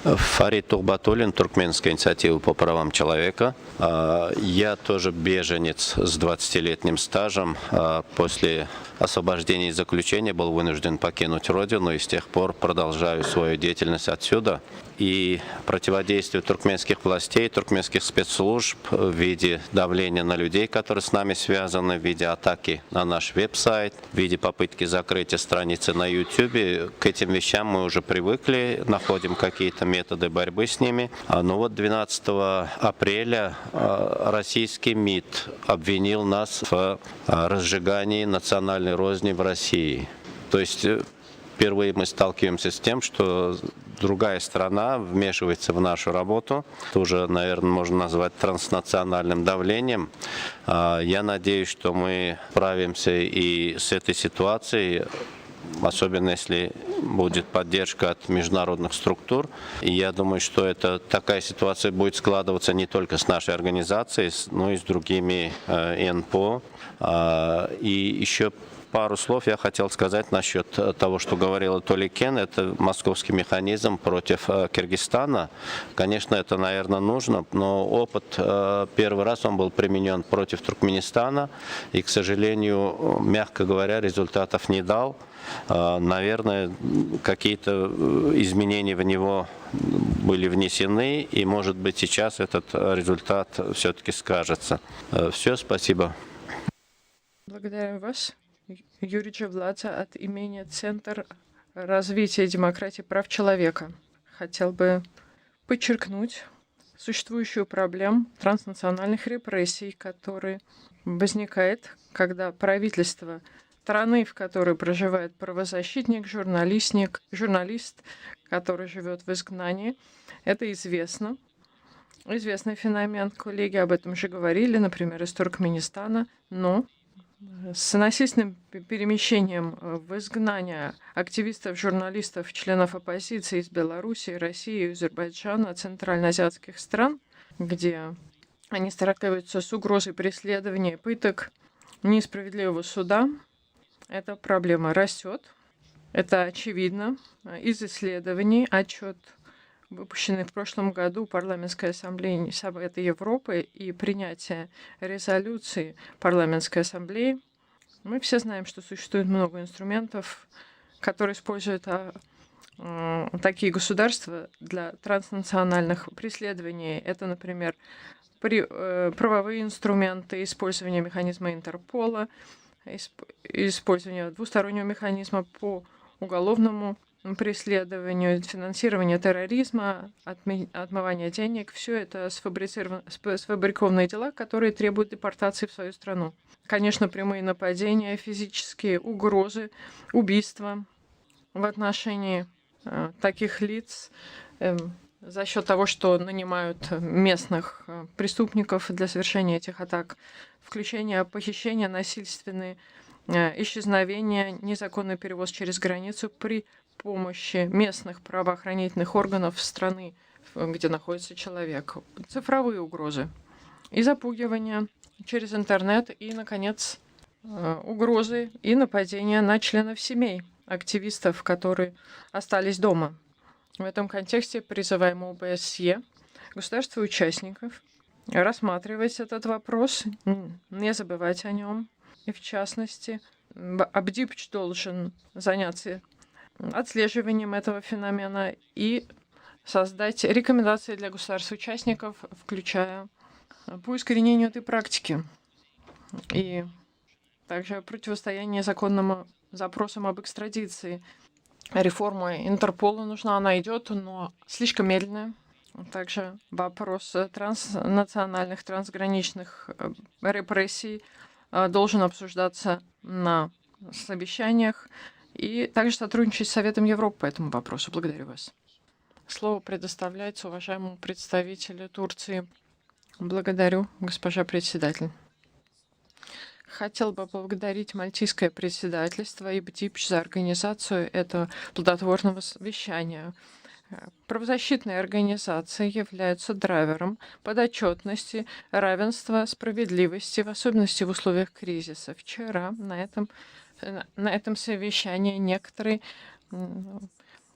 Фарид Тухбатуллин, Туркменская инициатива по правам человека. Я тоже беженец с 20-летним стажем. После освобождения из заключения был вынужден покинуть родину и с тех пор продолжаю свою деятельность отсюда. И противодействие туркменских властей, туркменских спецслужб в виде давления на людей, которые с нами связаны, в виде атаки на наш веб-сайт, в виде попытки закрытия страницы на YouTube. К этим вещам мы уже привыкли, находим какие-то методы борьбы с ними. Но вот 12 апреля российский МИД обвинил нас в разжигании национальной розни в России. То есть впервые мы сталкиваемся с тем, что другая страна вмешивается в нашу работу. Это уже, наверное, можно назвать транснациональным давлением. Я надеюсь, что мы справимся и с этой ситуацией, особенно если будет поддержка от международных структур. И я думаю, что такая ситуация будет складываться не только с нашей организацией, но и с другими НПО. И еще пару слов я хотел сказать насчет того, что говорила Толикен. Это московский механизм против Киргизстана. Конечно, это, наверное, нужно, но опыт первый раз он был применен против Туркменистана и, к сожалению, мягко говоря, результатов не дал. Наверное, какие-то изменения в него были внесены, и, может быть, сейчас этот результат все-таки скажется. Все, спасибо. Благодарю вас. Юрий Джавладзе от имени Центр развития демократии и прав человека. Хотел бы подчеркнуть существующую проблему транснациональных репрессий, которые возникает, когда правительство страны, в которой проживает правозащитник, журналист, который живет в изгнании, это известно. Известный феномен, коллеги об этом уже говорили, например, из Туркменистана, но с насильственным перемещением в изгнание активистов, журналистов, членов оппозиции из Беларуси, России, Азербайджана, центральноазиатских стран, где они сталкиваются с угрозой преследования, пыток, несправедливого суда, эта проблема растет. Это очевидно из исследований. Отчет, выпущенный в прошлом году Парламентской ассамблеей Совета Европы и принятие резолюции Парламентской ассамблеи, мы все знаем, что существует много инструментов, которые используют такие государства для транснациональных преследований. Это, например, правовые инструменты, использование механизма Интерпола, использование двустороннего механизма по уголовному преследованию, финансирование терроризма, отмывание денег. Все это сфабрикованные дела, которые требуют депортации в свою страну. Конечно, прямые нападения, физические угрозы, убийства в отношении таких лиц за счет того, что нанимают местных преступников для совершения этих атак, включение похищения, насильственные исчезновения, незаконный перевоз через границу при помощи местных правоохранительных органов страны, где находится человек, цифровые угрозы и запугивание через интернет, и, наконец, угрозы и нападения на членов семей активистов, которые остались дома. В этом контексте призываем ОБСЕ, государства-участников, рассматривать этот вопрос, не забывать о нем. И в частности, Абдипч должен заняться отслеживанием этого феномена и создать рекомендации для государств-участников, включая по искоренению этой практики и также противостояние законным запросам об экстрадиции. Реформа Интерпола нужна, она идет, но слишком медленная. Также вопрос транснациональных, трансграничных репрессий должен обсуждаться на совещаниях и также сотрудничать с Советом Европы по этому вопросу. Благодарю вас. Слово предоставляется уважаемому представителю Турции. Благодарю, госпожа председатель. Хотел бы поблагодарить Мальтийское председательство и БТИПЧ за организацию этого плодотворного совещания. Правозащитные организации являются драйвером подотчетности, равенства, справедливости, в особенности в условиях кризиса. Вчера на этом совещании некоторые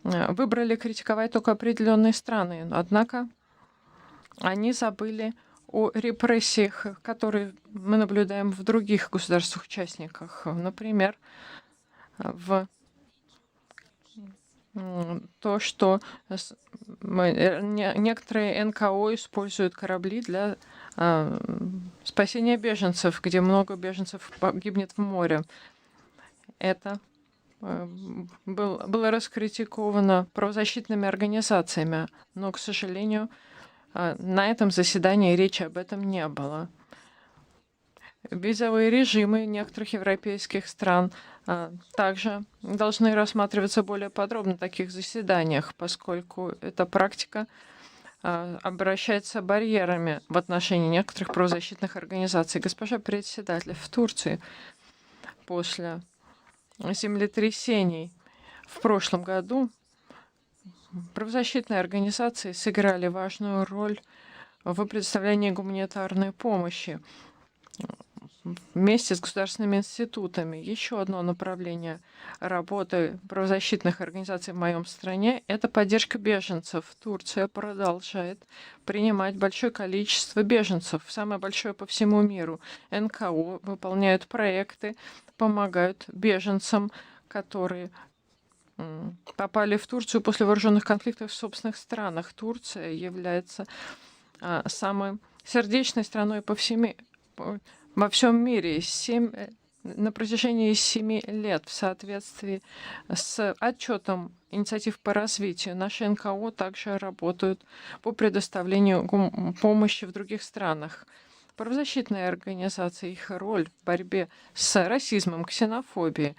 выбрали критиковать только определенные страны. Однако они забыли о репрессиях, которые мы наблюдаем в других государствах-участниках. Например, в то, что некоторые НКО используют корабли для спасения беженцев, где много беженцев погибнет в море. Это было раскритиковано правозащитными организациями, но, к сожалению, на этом заседании речи об этом не было. Визовые режимы некоторых европейских стран также должны рассматриваться более подробно в таких заседаниях, поскольку эта практика обращается барьерами в отношении некоторых правозащитных организаций. Госпожа председатель, в Турции после землетрясений в прошлом году правозащитные организации сыграли важную роль в предоставлении гуманитарной помощи вместе с государственными институтами. Еще одно направление работы правозащитных организаций в моем стране – это поддержка беженцев. Турция продолжает принимать большое количество беженцев, самое большое по всему миру. НКО выполняют проекты, помогают беженцам, которые попали в Турцию после вооруженных конфликтов в собственных странах. Турция является самой сердечной страной во всем мире. На протяжении 7 лет в соответствии с отчетом инициатив по развитию наши НКО также работают по предоставлению помощи в других странах. Правозащитные организации, их роль в борьбе с расизмом, ксенофобией,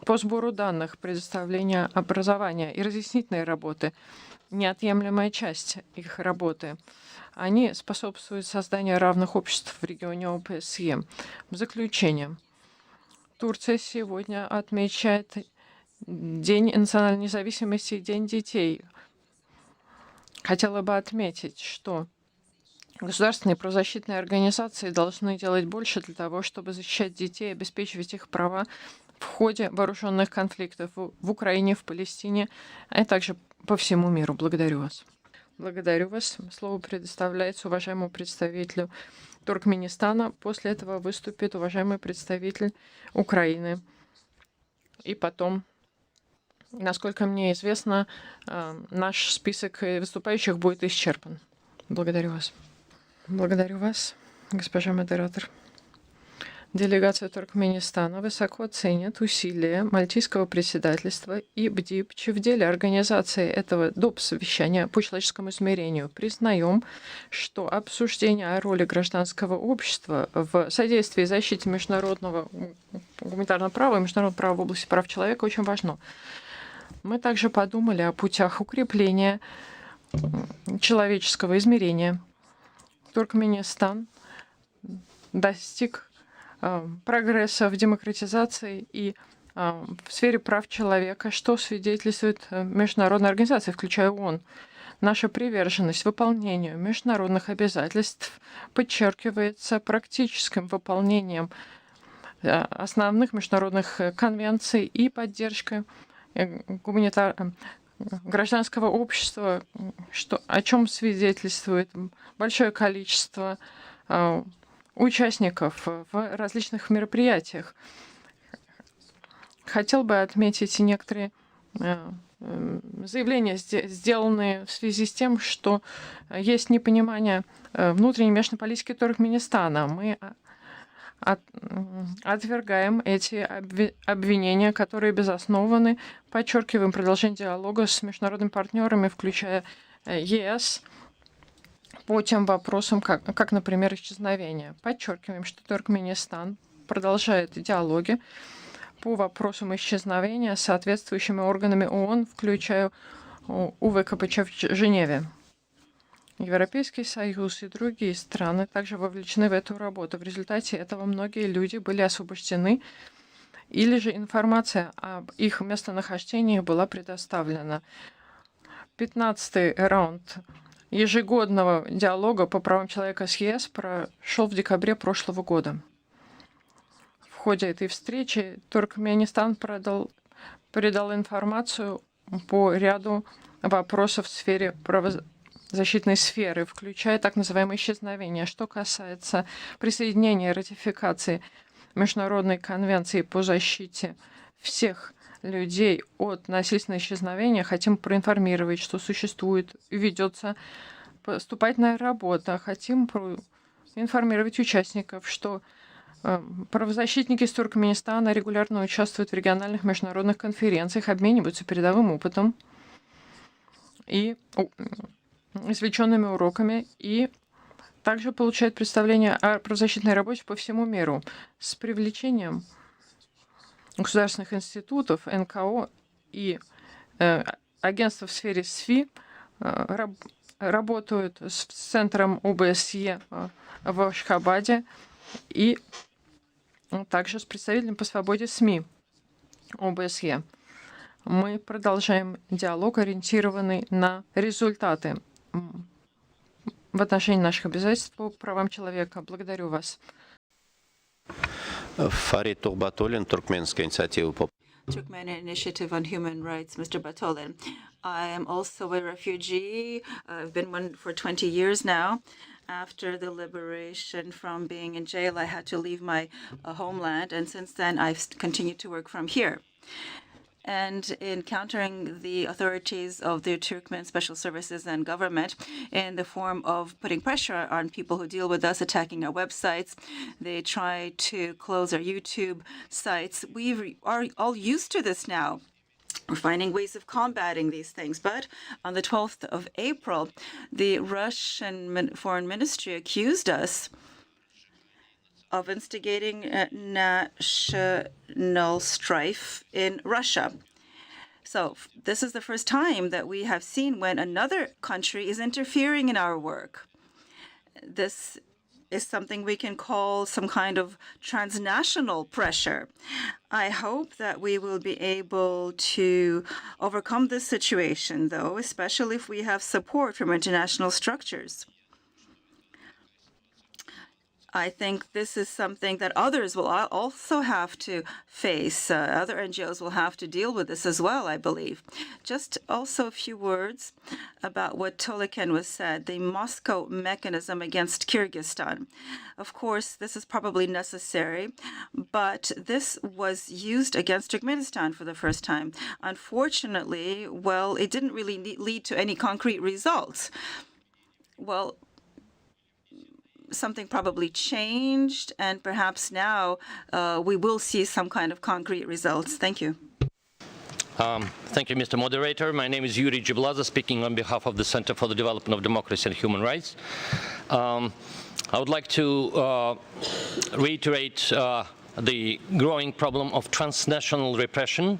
по сбору данных, предоставления образования и разъяснительной работы – неотъемлемая часть их работы. Они способствуют созданию равных обществ в регионе ОБСЕ. В заключение, Турция сегодня отмечает День национальной независимости и День детей. Хотела бы отметить, что государственные правозащитные организации должны делать больше для того, чтобы защищать детей, обеспечивать их права в ходе вооруженных конфликтов в Украине, в Палестине, а также по всему миру. Благодарю вас. Благодарю вас. Слово предоставляется уважаемому представителю Туркменистана. После этого выступит уважаемый представитель Украины. И потом, насколько мне известно, наш список выступающих будет исчерпан. Благодарю вас. Благодарю вас, госпожа модератор. Делегация Туркменистана высоко ценит усилия мальтийского председательства и БДИПЧ в деле организации этого доп. Совещания по человеческому измерению. Признаем, что обсуждение о роли гражданского общества в содействии и защите международного гуманитарного права и международного права в области прав человека очень важно. Мы также подумали о путях укрепления человеческого измерения. Туркменистан достиг прогресса в демократизации и в сфере прав человека, что свидетельствует международные организации, включая ООН. Наша приверженность выполнению международных обязательств подчеркивается практическим выполнением основных международных конвенций и поддержкой гражданского общества, о чем свидетельствует большое количество участников в различных мероприятиях. Хотел бы отметить некоторые заявления, сделанные в связи с тем, что есть непонимание внутренней внешней политики Туркменистана. Мы отвергаем эти обвинения, которые безоснованы, подчеркиваем продолжение диалога с международными партнерами, включая ЕС, по тем вопросам, как, например, исчезновение. Подчеркиваем, что Туркменистан продолжает диалоги по вопросам исчезновения с соответствующими органами ООН, включая УВКПЧ в Женеве. Европейский Союз и другие страны также вовлечены в эту работу. В результате этого многие люди были освобождены, или же информация об их местонахождении была предоставлена. 15-й раунд ежегодного диалога по правам человека с ЕС прошел в декабре прошлого года. В ходе этой встречи Туркменистан передал информацию по ряду вопросов в сфере правозащитной сферы, включая так называемые исчезновения. Что касается присоединения и ратификации Международной конвенции по защите всех людей от насильственного исчезновения, хотим проинформировать, что существует и ведется поступательная работа. Хотим информировать участников, что правозащитники из Туркменистана регулярно участвуют в региональных международных конференциях, обмениваются передовым опытом и извлеченными уроками, и также получают представление о правозащитной работе по всему миру с привлечением государственных институтов, НКО и агентств в сфере СФИ работают с центром ОБСЕ в Ашхабаде и также с представителем по свободе СМИ ОБСЕ. Мы продолжаем диалог, ориентированный на результаты в отношении наших обязательств по правам человека. Благодарю вас. Фарид Тухбатуллин, Туркменская инициатива по Turkmen Initiative on Human Rights, Mr. Batolin. I am also a refugee. I've been one for 20 years now. After the liberation from being in jail, I had to leave my homeland, and since then I've continued to work from here. And in countering the authorities of the Turkmen special services and government in the form of putting pressure on people who deal with us, attacking our websites, they try to close our YouTube sites. We are all used to this now. We're finding ways of combating these things. But on the 12th of April, the Russian Foreign Ministry accused us of instigating national strife in Russia. So this is the first time that we have seen when another country is interfering in our work. This is something we can call some kind of transnational pressure. I hope that we will be able to overcome this situation, though, especially if we have support from international structures. I think this is something that others will also have to face. Other NGOs will have to deal with this as well, I believe. Just also a few words about what Tolikin was said, the Moscow mechanism against Kyrgyzstan. Of course, this is probably necessary, but this was used against Turkmenistan for the first time. Unfortunately, well, it didn't really lead to any concrete results. Well, something probably changed, and perhaps now we will see some kind of concrete results. Thank you. Thank you, Mr. Moderator. My name is Yuri Jiblaza, speaking on behalf of the Center for the Development of Democracy and Human Rights. I would like to reiterate the growing problem of transnational repression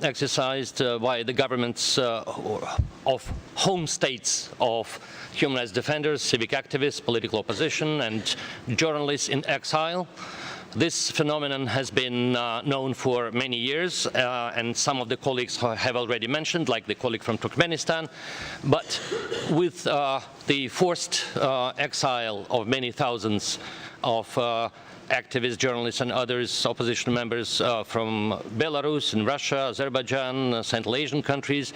exercised by the governments of home states of human rights defenders, civic activists, political opposition, and journalists in exile. This phenomenon has been known for many years, and some of the colleagues have already mentioned, like the colleague from Turkmenistan. But with the forced exile of many thousands of activists, journalists, and others, opposition members from Belarus and Russia, Azerbaijan, Central Asian countries,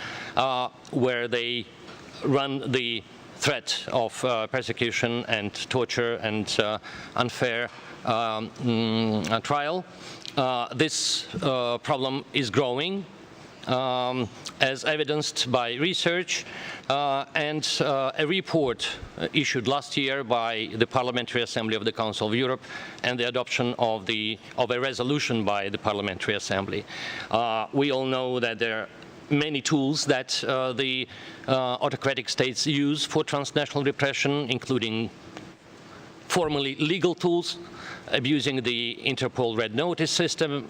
where they run the threat of persecution and torture and unfair trial. This problem is growing, as evidenced by research and a report issued last year by the Parliamentary Assembly of the Council of Europe and the adoption of a resolution by the Parliamentary Assembly. We all know that there are many tools that the autocratic states use for transnational repression, including formally legal tools, abusing the Interpol Red Notice system,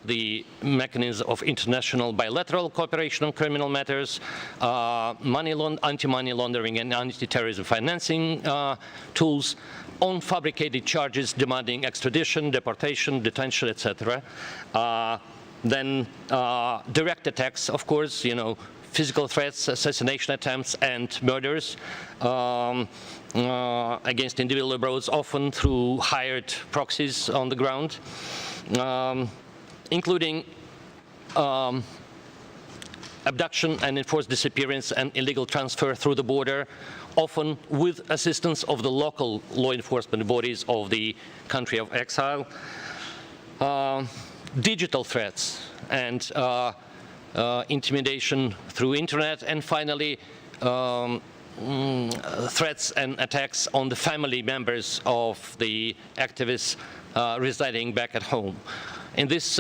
the mechanism of international bilateral cooperation on criminal matters, anti-money laundering and anti-terrorism financing tools, on fabricated charges demanding extradition, deportation, detention, etc. Then direct attacks, of course, physical threats, assassination attempts, and murders against individual abroad, often through hired proxies on the ground, including abduction and enforced disappearance and illegal transfer through the border, often with assistance of the local law enforcement bodies of the country of exile, digital threats and intimidation through internet, and finally threats and attacks on the family members of the activists residing back at home. In this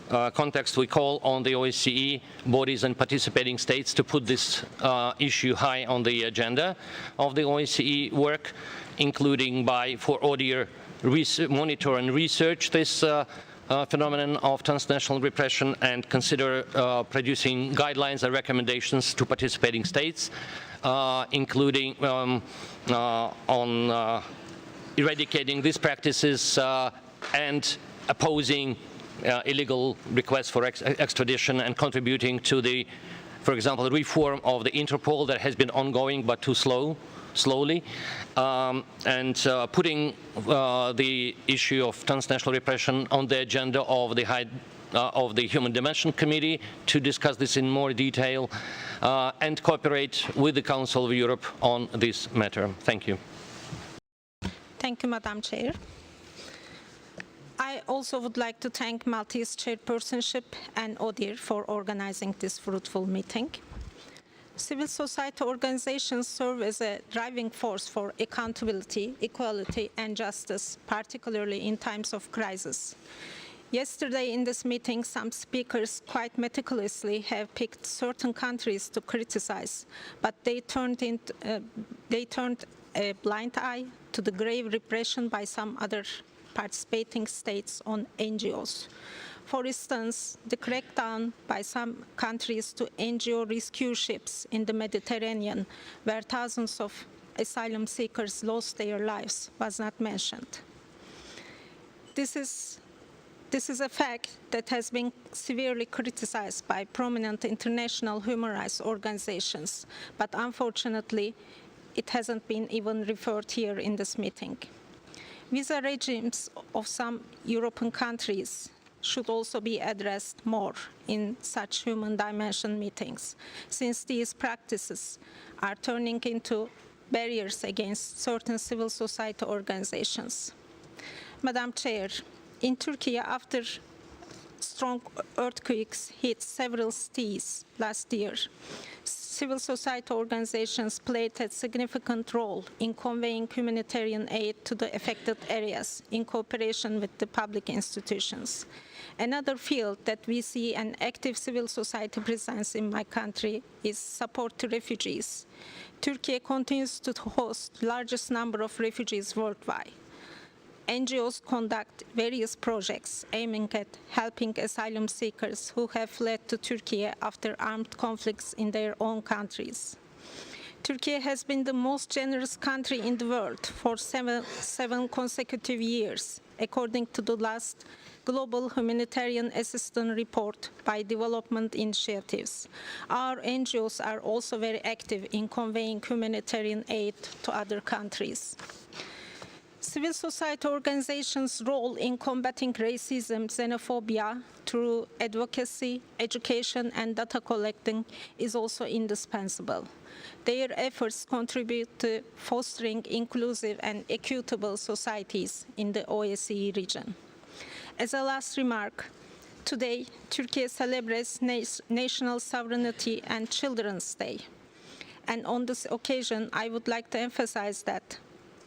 context, we call on the OSCE bodies and participating states to put this issue high on the agenda of the OSCE work, including for ODIHR monitor and research this phenomenon of transnational repression and consider producing guidelines and recommendations to participating states, including on eradicating these practices and opposing illegal requests for extradition and contributing to the, for example, reform of the Interpol that has been ongoing but too slowly, and putting the issue of transnational repression on the agenda of the Human Dimension Committee to discuss this in more detail and cooperate with the Council of Europe on this matter. Thank you. Thank you, Madam Chair. I also would like to thank Maltese chairpersonship and ODIHR for organizing this fruitful meeting. Civil society organizations serve as a driving force for accountability, equality, and justice, particularly in times of crisis. Yesterday in this meeting, some speakers quite meticulously have picked certain countries to criticize, but they turned a blind eye to the grave repression by some other participating states on NGOs. For instance, the crackdown by some countries to NGO rescue ships in the Mediterranean, where thousands of asylum seekers lost their lives, was not mentioned. This is a fact that has been severely criticized by prominent international human rights organizations, but unfortunately, it hasn't been even referred here in this meeting. Visa regimes of some European countries should also be addressed more in such human dimension meetings, since these practices are turning into barriers against certain civil society organizations. Madam Chair, in Turkey, after strong earthquakes hit several cities last year, civil society organizations played a significant role in conveying humanitarian aid to the affected areas in cooperation with the public institutions. Another field that we see an active civil society presence in my country is support to refugees. Turkey continues to host the largest number of refugees worldwide. NGOs conduct various projects aiming at helping asylum seekers who have fled to Turkey after armed conflicts in their own countries. Turkey has been the most generous country in the world for seven consecutive years, according to the last Global Humanitarian Assistance Report by Development Initiatives. Our NGOs are also very active in conveying humanitarian aid to other countries. Civil society organizations' role in combating racism, xenophobia through advocacy, education, and data collecting is also indispensable. Their efforts contribute to fostering inclusive and equitable societies in the OSCE region. As a last remark, today Turkey celebrates National Sovereignty and Children's Day. And on this occasion, I would like to emphasize that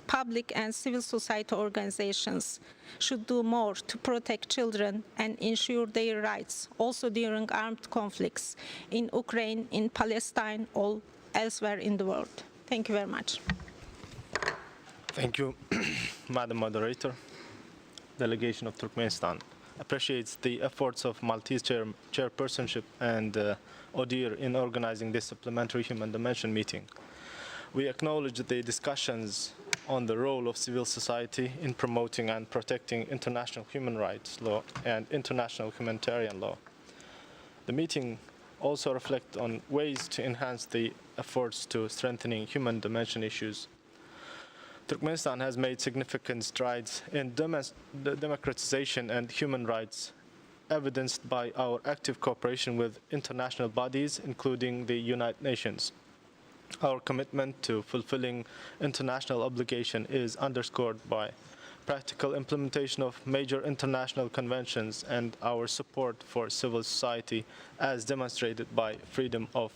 public and civil society organizations should do more to protect children and ensure their rights, also during armed conflicts in Ukraine, in Palestine, or elsewhere in the world. Thank you very much. Thank you, Madam Moderator. Delegation of Turkmenistan appreciates the efforts of Maltese chairpersonship and ODIHR in organizing this supplementary human dimension meeting. We acknowledge the discussions on the role of civil society in promoting and protecting international human rights law and international humanitarian law. The meeting also reflects on ways to enhance the efforts to strengthening human dimension issues. Turkmenistan has made significant strides in the democratization and human rights evidenced by our active cooperation with international bodies, including the United Nations. Our commitment to fulfilling international obligation is underscored by practical implementation of major international conventions and our support for civil society as demonstrated by freedom of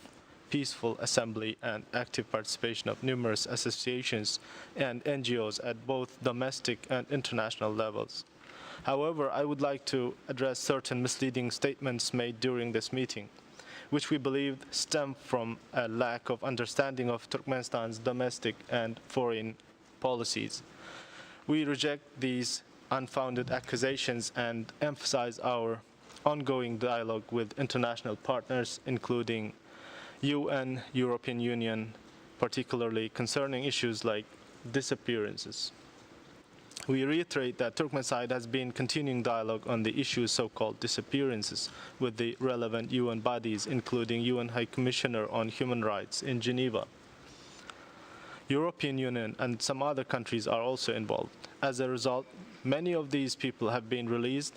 peaceful assembly and active participation of numerous associations and NGOs at both domestic and international levels. However, I would like to address certain misleading statements made during this meeting, which we believe stem from a lack of understanding of Turkmenistan's domestic and foreign policies. We reject these unfounded accusations and emphasize our ongoing dialogue with international partners, including UN, European Union, particularly concerning issues like disappearances. We reiterate that Turkmen side has been continuing dialogue on the issues so-called disappearances with the relevant UN bodies, including UN High Commissioner on Human Rights in Geneva. European Union and some other countries are also involved. As a result, many of these people have been released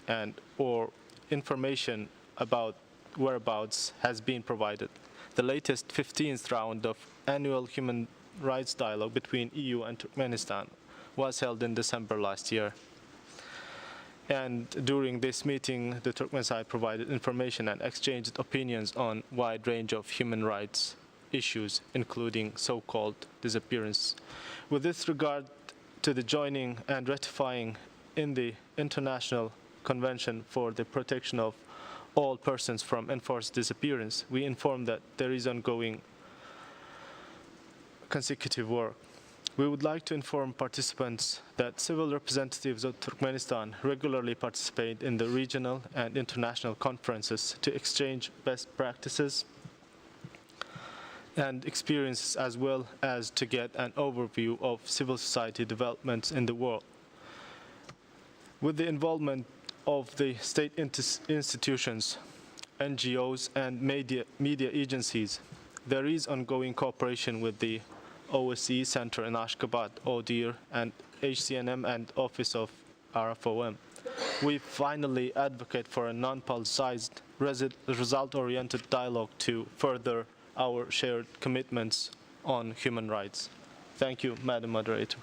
or information about whereabouts has been provided. The latest 15th round of annual human rights dialogue between EU and Turkmenistan was held in December last year. And during this meeting, the Turkmen side provided information and exchanged opinions on a wide range of human rights issues, including so-called disappearance. With this regard to the joining and ratifying in the International Convention for the Protection of all persons from enforced disappearance, we inform that there is ongoing consecutive work. We would like to inform participants that civil representatives of Turkmenistan regularly participate in the regional and international conferences to exchange best practices and experiences, as well as to get an overview of civil society developments in the world. With the involvement of the state institutions, NGOs, and media agencies, there is ongoing cooperation with the OSCE Center in Ashgabat, ODIHR, and HCNM and Office of RFOM. We finally advocate for a non-politicized, result-oriented dialogue to further our shared commitments on human rights. Thank you, Madam Moderator.